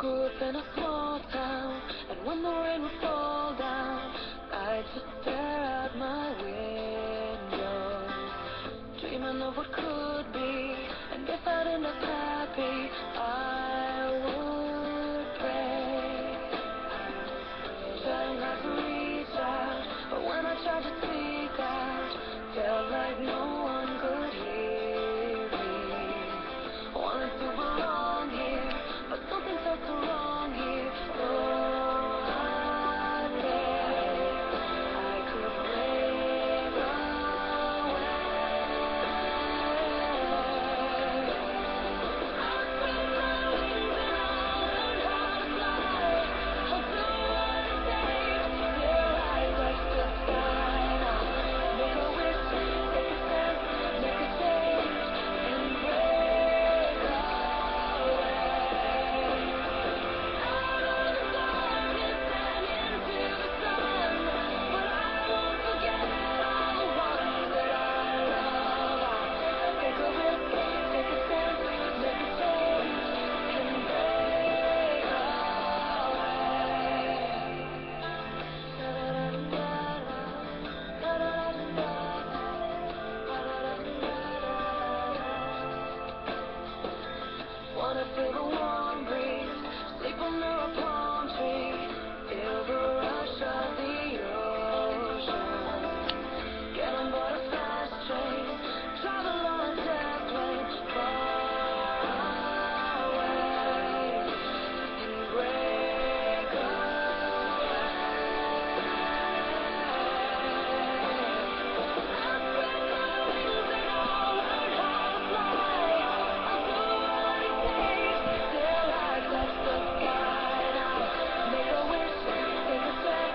grew up in a small town, and when the rain would fall down, I'd just stare out my window, dreaming of what could be. And if I'd end up happy, I would pray, trying hard to reach out, but when I tried to speak out, felt like no one could hear me. Wanted to belong here, but something felt so wrong here. So I prayed I could break away. I spread my wings and I'll learn how to fly. I'll do what it takes till I touch the sky. Now make a wish, take a step, make a change, and break away. Out of the darkness and into the sun, but I won't forget all the ones that I love. I'll take a risk, take a step, make a change, and break away. Wanna feel the warm breeze, sleep under a palm tree, feel the rush of the ocean, get on board a fast train, travel on a jet plane far away, and break away. I'll spread my wings and I'll learn how to fly. I'll do what it takes till I touch the sky. Now make a wish, take a step,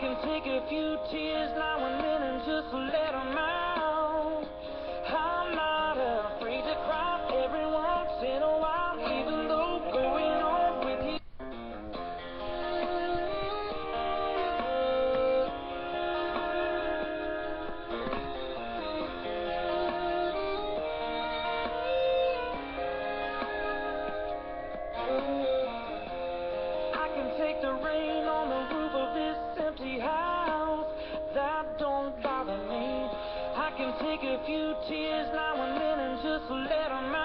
can take a few tears now and then and just let them out. I'm not afraid to cry every once in a while, even though going on with you. I can take the rain on the roof of this empty house, that don't bother me. I can take a few tears now and then and just let them out.